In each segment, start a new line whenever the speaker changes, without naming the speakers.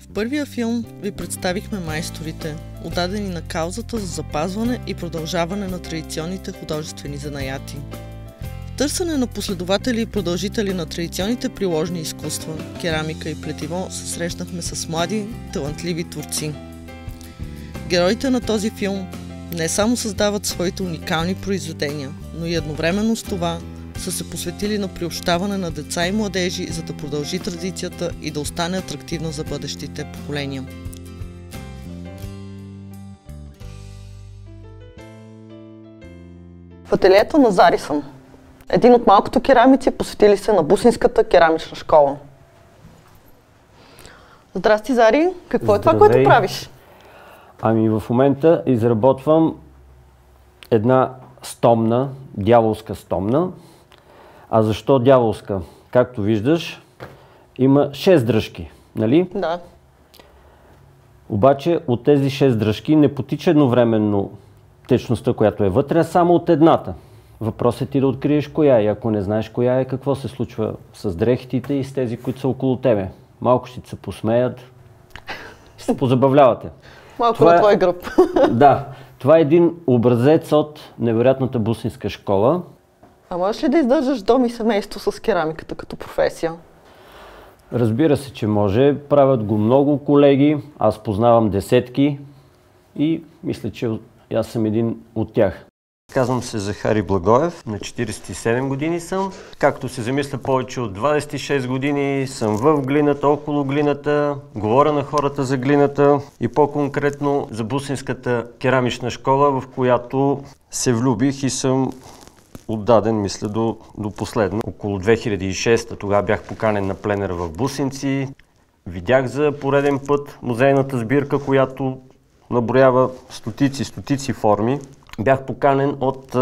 В първия филм ви представихме майсторите, отдадени на каузата за запазване и продължаване на традиционните художествени занаяти. В търсене на последователи и продължители на традиционните приложни изкуства, керамика и плетиво се срещнахме с млади, талантливи творци. Героите на този филм не само създават своите уникални произведения, но и едновременно с това са се посветили на приобщаване на деца и младежи, за да продължи традицията и да остане атрактивна за бъдещите поколения. В ателието на Зари съм. Един от малкото керамици, посветили се на Бусинската керамична школа. Здрасти, Зари! Какво е това, което правиш?
Ами в момента изработвам една стомна, дяволска стомна. А защо дяволска? Както виждаш, има 6 дръжки, нали?
Да.
Обаче от тези 6 дръжки не потича едновременно течността, която е вътре, а само от едната. Въпросът ти да откриеш коя е. Ако не знаеш коя е, какво се случва с дрехите и с тези, които са около тебе. Малко ще се посмеят, ще се позабавлявате.
Малко на твой гръб.
Да. Това е един образец от невероятната Бусинска школа.
А можеш ли да издържаш дом и семейство с керамиката като професия?
Разбира се, че може. Правят го много колеги. Аз познавам десетки и мисля, че аз съм един от тях. Казвам се Захари Благоев, на 47 години съм. Както се замисля, повече от 26 години съм в глината, около глината, говоря на хората за глината и по-конкретно за Бусинската керамична школа, в която се влюбих и съм отдаден, мисля, до последно. Около 2006 тогава бях поканен на пленер в Бусинци. Видях за пореден път музейната сбирка, която наброява стотици форми. Бях поканен от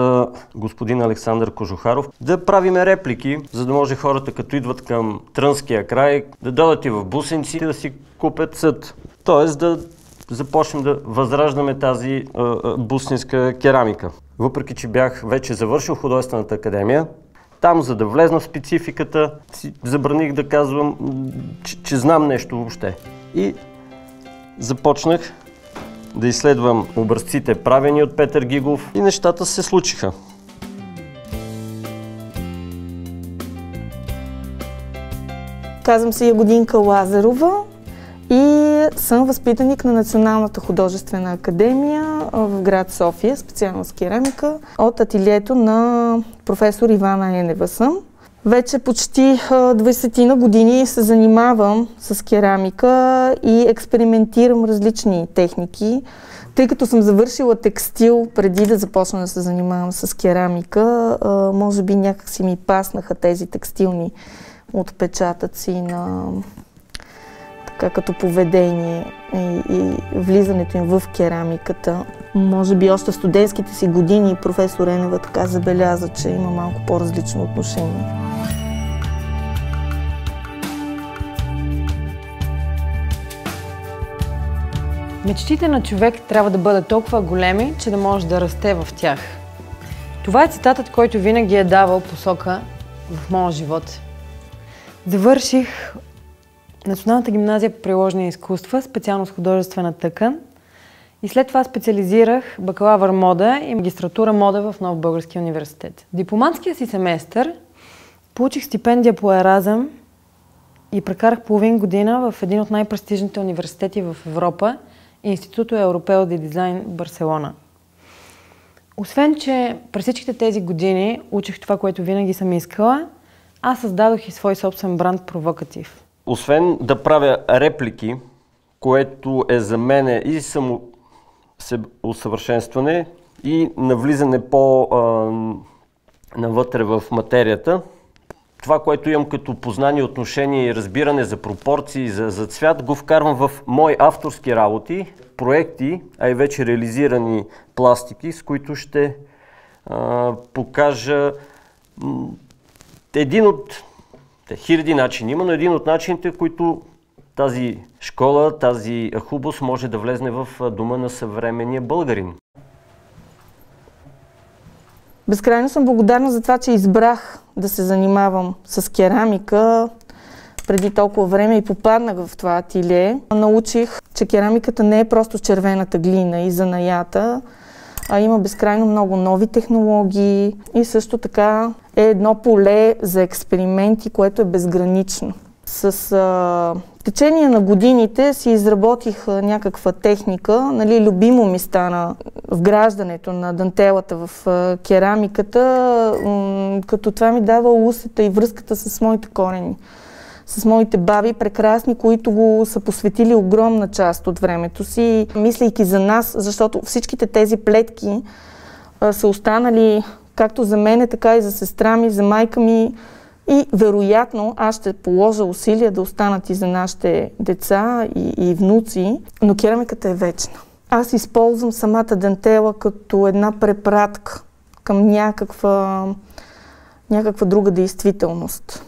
господин Александър Кожухаров да правиме реплики, за да може хората, като идват към Трънския край, да дойдат и в Бусинци да си купят съд. Тоест да започнем да възраждаме тази бусинска керамика. Въпреки че бях вече завършил художествената академия, там, за да влезна в спецификата, си забраних да казвам, че знам нещо въобще. И започнах да изследвам образците, правени от Петър Гигов, и нещата се случиха.
Казвам се Ягодинка Лазарова и съм възпитаник на Националната художествена академия в град София, специалност керамика, от ателието на професор Ивана Енева съм. Вече почти 20 години се занимавам с керамика и експериментирам различни техники. Тъй като съм завършила текстил преди да започна да се занимавам с керамика, може би някак си ми паснаха тези текстилни отпечатъци на така като поведение и влизането им в керамиката. Може би още в студентските си години професор Енева така забеляза, че има малко по-различно отношение.
Мечтите на човек трябва да бъдат толкова големи, че да може да расте в тях. Това е цитатът, който винаги е давал посока в моя живот. Завърших Националната гимназия по приложни изкуства, специалност художествена тъкан, и след това специализирах бакалавър мода и магистратура мода в Нов български университет. В дипломантския си семестър получих стипендия по Еразъм и прекарах половин година в един от най-престижните университети в Европа, Институто Европео де Дизайн в Барселона. Освен, че през всичките тези години учих това, което винаги съм искала, аз създадох и свой собствен бранд Провокатив.
Освен да правя реплики, което е за мен и усъвършенстване и навлизане навътре в материята, това, което имам като познание, отношение и разбиране за пропорции, за цвят, го вкарвам в мои авторски работи, проекти, а и вече реализирани пластики, с които ще покажа един от хиляди начини има, но един от начините, в които тази школа, тази хубост може да влезне в дома на съвременния българин.
Безкрайно съм благодарна за това, че избрах да се занимавам с керамика. преди толкова време и попаднах в това ателие. Научих, че керамиката не е просто червената глина и занаята, а има безкрайно много нови технологии и също така е едно поле за експерименти, което е безгранично. С течение на годините си изработих някаква техника. Нали, любимо ми стана вграждането на дантелата в керамиката, като това ми дава усета и връзката с моите корени. С моите баби, прекрасни, които го са посветили огромна част от времето си, мислейки за нас, защото всичките тези плетки са останали както за мене, така и за сестра ми, за майка ми. И вероятно аз ще положа усилия да останат и за нашите деца и внуци, но керамиката е вечна. Аз използвам самата дантела като една препратка към някаква друга действителност.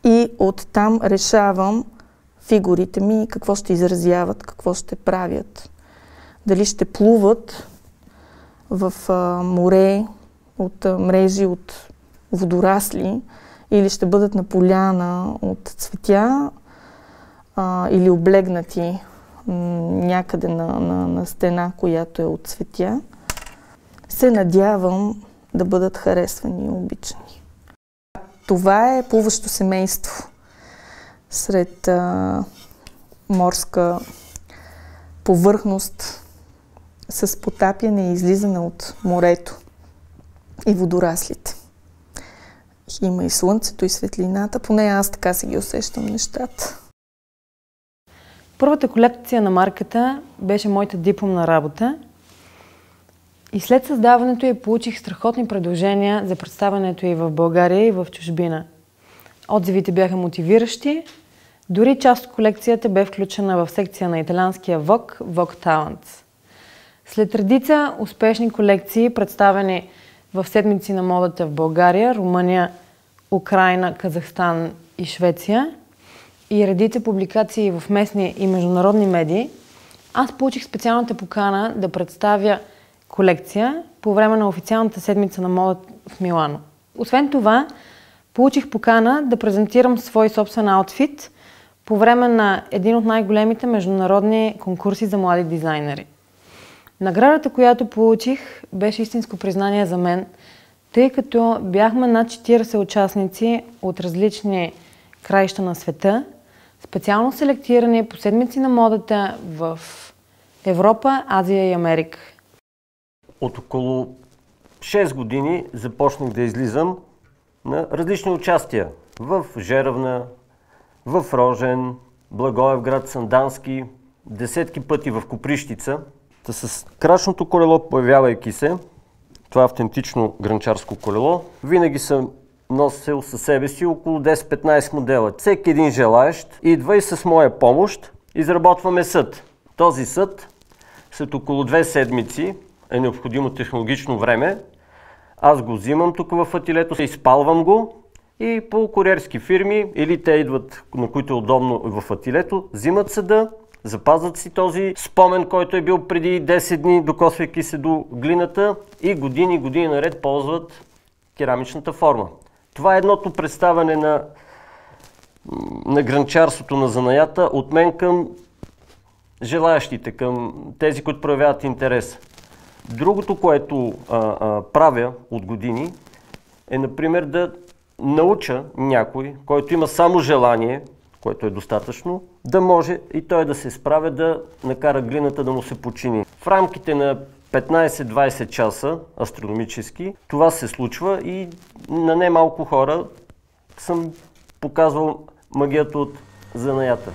И оттам решавам фигурите ми какво ще изразяват, какво ще правят. Дали ще плуват в море от мрежи, от водорасли, или ще бъдат на поляна от цветя, или облегнати някъде на стена, която е от цветя. Се надявам да бъдат харесвани и обичани. Това е плуващо семейство сред морска повърхност с потапяне и излизане от морето и водораслите. Има и слънцето, и светлината, поне аз така си ги усещам нещата.
Първата колекция на марката беше моята дипломна работа и след създаването ѝ получих страхотни предложения за представянето ѝ в България и в чужбина. Отзивите бяха мотивиращи, дори част от колекцията бе включена в секция на италианския Vogue Talents. След редица успешни колекции, представени в седмици на модата в България, Румъния, Украйна, Казахстан и Швеция и редица публикации в местни и международни медии, аз получих специалната покана да представя колекция по време на официалната седмица на модата в Милано. Освен това, получих покана да презентирам свой собствен аутфит по време на един от най-големите международни конкурси за млади дизайнери. Наградата, която получих, беше истинско признание за мен, тъй като бяхме над 40 участници от различни краища на света, специално селектирани по седмици на модата в Европа, Азия и Америка.
От около 6 години започнах да излизам на различни участия. В Жеравна, в Рожен, Благоевград, Сандански, десетки пъти в Коприщица. С крачното колело, появявайки се, това автентично гранчарско колело, винаги съм носил със себе си около 10-15 модела. Всеки един желаещ идва и с моя помощ изработваме съд. Този съд след около 2 седмици е необходимо технологично време. Аз го взимам тук в ателието, изпалвам го и по куриерски фирми или те идват, на които е удобно в ателието, взимат съда, запазват си този спомен, който е бил преди 10 дни, докосвайки се до глината и години наред ползват керамичната форма. Това е едното представяне на гранчарството на занаята от мен към желаящите, към тези, които проявяват интерес. Другото, което правя от години е, например, да науча някой, който има само желание, което е достатъчно, да може и той да се справя да накара глината да му се почини. В рамките на 15-20 часа астрономически това се случва и на немалко хора съм показвал магията от занаята.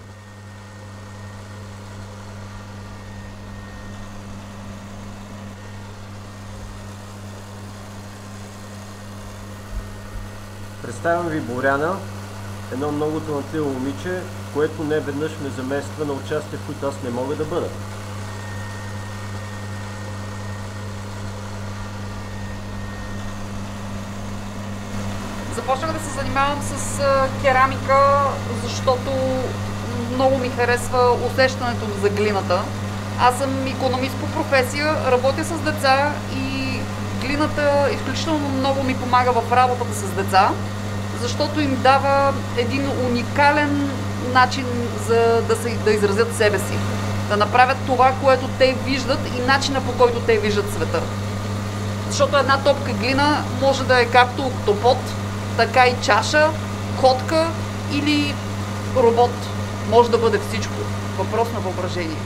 Представям ви Боряна, едно много талантливо момиче, което не веднъж ме замества на участия, в които аз не мога да бъда.
Започнах да се занимавам с керамика, защото много ми харесва усещането за глината. Аз съм икономист по професия, работя с деца и глината изключително много ми помага в работата с деца, защото им дава един уникален начин да изразят себе си. Да направят това, което те виждат и начина, по който те виждат света. Защото една топка глина може да е както октопод, така и чаша, котка или робот. Може да бъде всичко. Въпрос на въображение.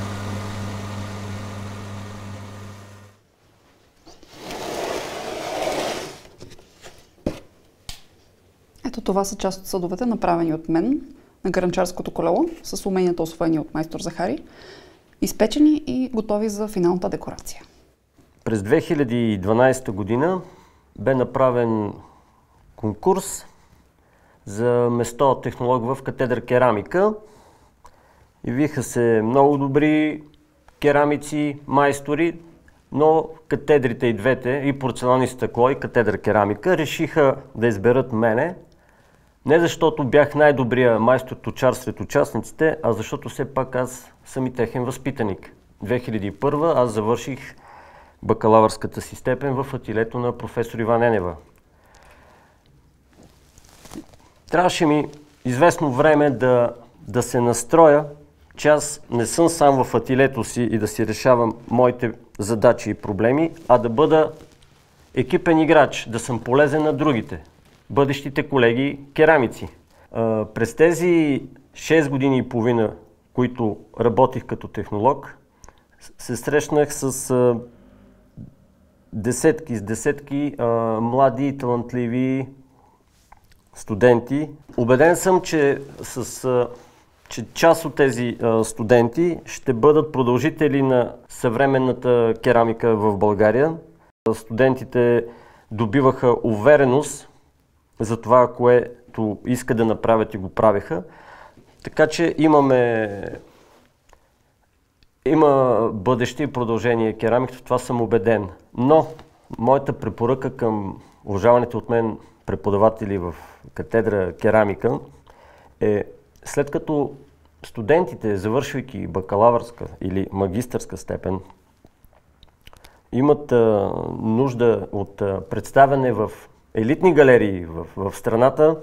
Ето това са част от съдовете, направени от мен на гранчарското колело, с уменията освоени от майстор Захари, изпечени и готови за финалната декорация.
През 2012 година бе направен конкурс за место технолог в катедра керамика. Явиха се много добри керамици, майстори, но катедрите и двете, и порцелан и стъкло, и катедра керамика, решиха да изберат мене. Не защото бях най-добрия майстор-точар сред участниците, а защото все пак аз съм и техен възпитаник. 2001 аз завърших бакалавърската си степен в ателието на професор Иван Енева. Трябваше ми известно време да се настроя, че аз не съм сам в ателието си и да си решавам моите задачи и проблеми, а да бъда екипен играч, да съм полезен на другите, бъдещите колеги керамици. През тези 6 години и половина, които работих като технолог, се срещнах с десетки млади и талантливи студенти. Убеден съм, че част от тези студенти ще бъдат продължители на съвременната керамика в България. Студентите добиваха увереност за това, което искат да направят и го правеха. Така че има бъдеще и продължение керамиката, в това съм убеден. Но моята препоръка към уважаваните от мен преподаватели в катедра керамика е, след като студентите, завършвайки бакалавърска или магистърска степен, имат нужда от представяне в елитни галерии в страната,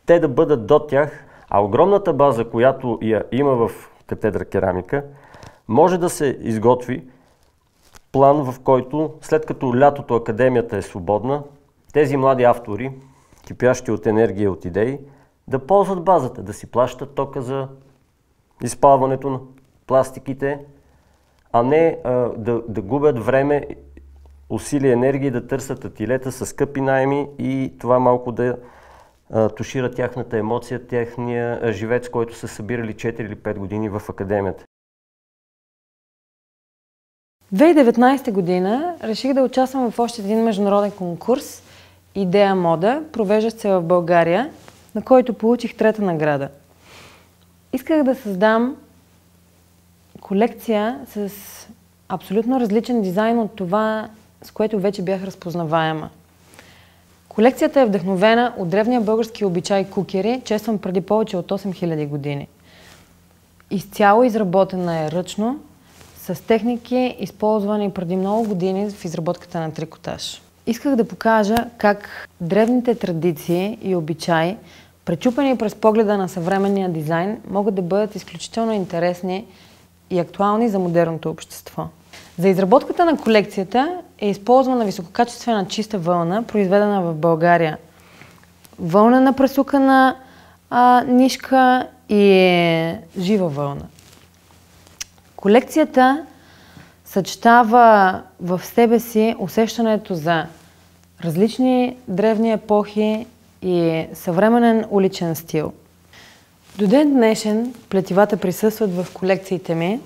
те да бъдат до тях, а огромната база, която я има в катедра керамика, може да се изготви план, в който, след като лятото академията е свободна, тези млади автори, кипящи от енергия и от идеи, да ползват базата, да си плащат тока за изпалването на пластиките, а не да губят време, усилия, енергия, да търсят ателиета с скъпи наеми и това малко да тушира тяхната емоция, техния живец, който са събирали 4 или 5 години в академията.
2019 година реших да участвам в още един международен конкурс Идея мода, провеждащ се в България, на който получих 3-та награда. Исках да създам колекция с абсолютно различен дизайн от това, с което вече бях разпознаваема. Колекцията е вдъхновена от древния български обичай кукери, честван преди повече от 8000 години. Изцяло изработена е ръчно, с техники, използвани преди много години в изработката на трикотаж. Исках да покажа как древните традиции и обичаи, пречупени през погледа на съвременния дизайн, могат да бъдат изключително интересни и актуални за модерното общество. За изработката на колекцията е използвана висококачествена чиста вълна, произведена в България. Вълнена пресукана нишка и жива вълна. Колекцията съчетава в себе си усещането за различни древни епохи и съвременен уличен стил. До ден днешен плетивата присъстват в колекциите ми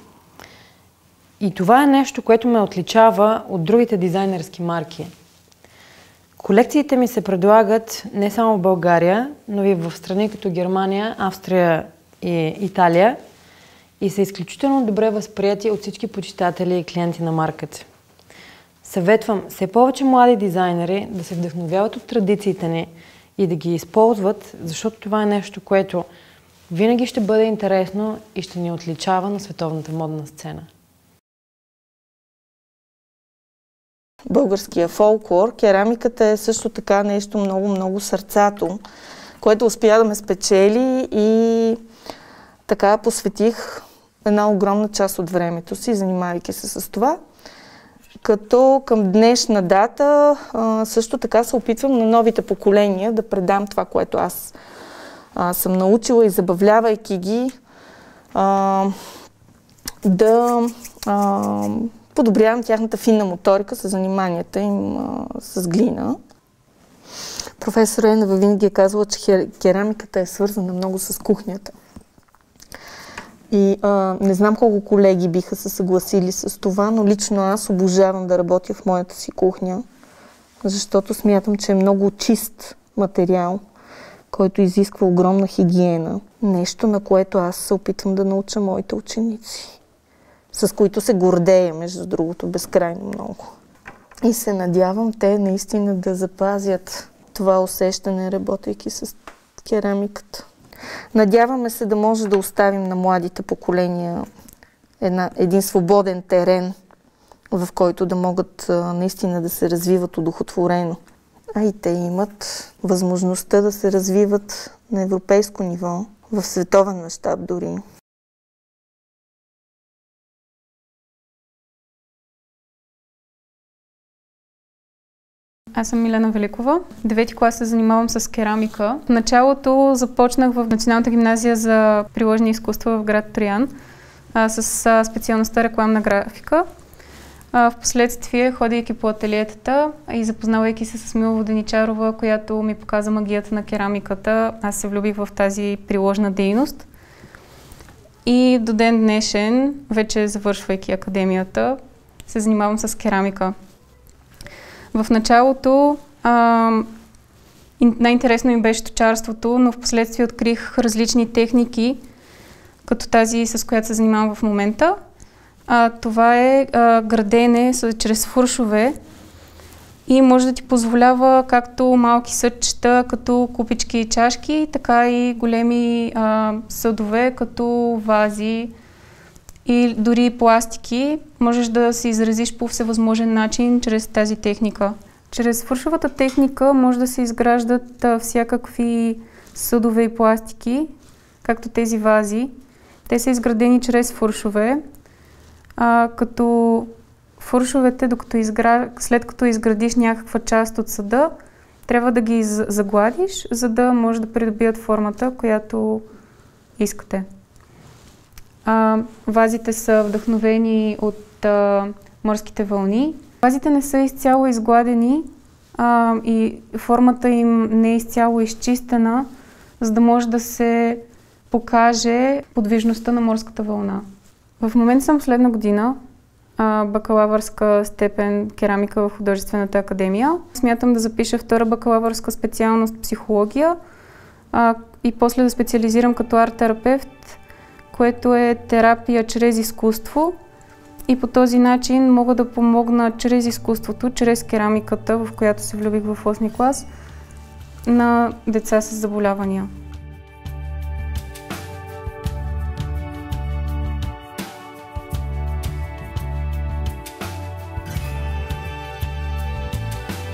и това е нещо, което ме отличава от другите дизайнерски марки. Колекциите ми се предлагат не само в България, но и в страни като Германия, Австрия и Италия и са изключително добре възприяти от всички почитатели и клиенти на марката. Съветвам все повече млади дизайнери да се вдъхновяват от традициите ни и да ги използват, защото това е нещо, което винаги ще бъде интересно и ще ни отличава на световната модна сцена.
Българския фолклор, керамиката е също така нещо много сърцато. което успя да ме спечели и така посветих една огромна част от времето си, занимавайки се с това. Като към днешна дата също така се опитвам на новите поколения да предам това, което аз съм научила и забавлявайки ги, да подобрявам тяхната финна моторика с заниманията им с глина. Професор Енева винаги е казвала, че керамиката е свързана много с кухнята. И не знам колко колеги биха се съгласили с това, но лично аз обожавам да работя в моята си кухня, защото смятам, че е много чист материал, който изисква огромна хигиена. Нещо, на което аз се опитвам да науча моите ученици, с които се гордея, между другото, безкрайно много. И се надявам те наистина да запазят това усещане, работейки с керамиката. Надяваме се да може да оставим на младите поколения един свободен терен, в който да могат наистина да се развиват удохотворено. А и те имат възможността да се развиват на европейско ниво, в световен мащаб дори.
Аз съм Милена Великова. 9-ти клас се занимавам с керамика. В началото започнах в Националната гимназия за приложни изкуства в град Троян с специалността рекламна графика. Впоследствие, ходейки по ателиетата и запознавайки се с Мила Воденичарова, която ми показа магията на керамиката, аз се влюбих в тази приложна дейност. И до ден днешен, вече завършвайки академията, се занимавам с керамика. В началото най-интересно ми беше точарството, но впоследствие открих различни техники, като тази, с която се занимавам в момента. Това е градене чрез фуршове и може да ти позволява както малки съдчета, като купички и чашки, така и големи съдове, като вази и дори пластики. Можеш да се изразиш по всевъзможен начин чрез тази техника. Чрез фуршовата техника може да се изграждат всякакви съдове и пластики, както тези вази. Те са изградени чрез фуршове, като фуршовете, след като изградиш някаква част от съда, трябва да ги загладиш, за да може да придобият формата, която искате. Вазите са вдъхновени от морските вълни. Вазите не са изцяло изгладени и формата им не е изцяло изчистена, за да може да се покаже подвижността на морската вълна. В момента съм следна година, бакалавърска степен керамика в Художествената академия. Смятам да запиша втора бакалавърска специалност психология и после да специализирам като арт-терапевт, което е терапия чрез изкуство, и по този начин мога да помогна чрез изкуството, чрез керамиката, в която се влюбих в 8-ми клас, на деца с заболявания.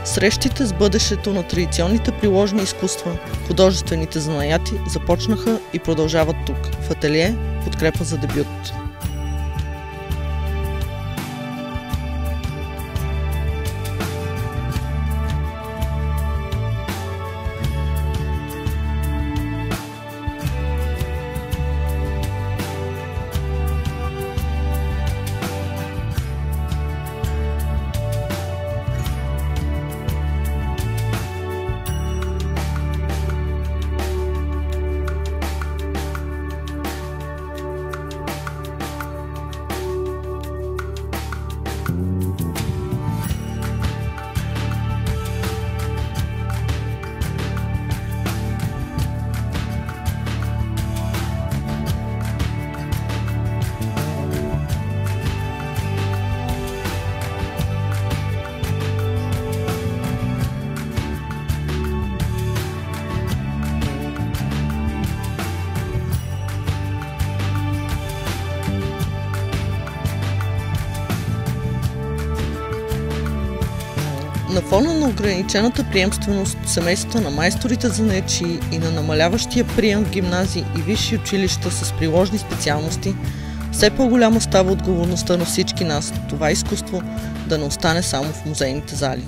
Срещите с бъдещето на традиционните приложни изкуства, художествените занаяти започнаха и продължават тук, в ателие "Подкрепа за дебют". На фона на ограничената приемственост от семействата на майсторите занаятчии и на намаляващия прием в гимназии и висши училища с приложни специалности, все по-голяма става отговорността на всички нас това изкуство да не остане само в музейните зали.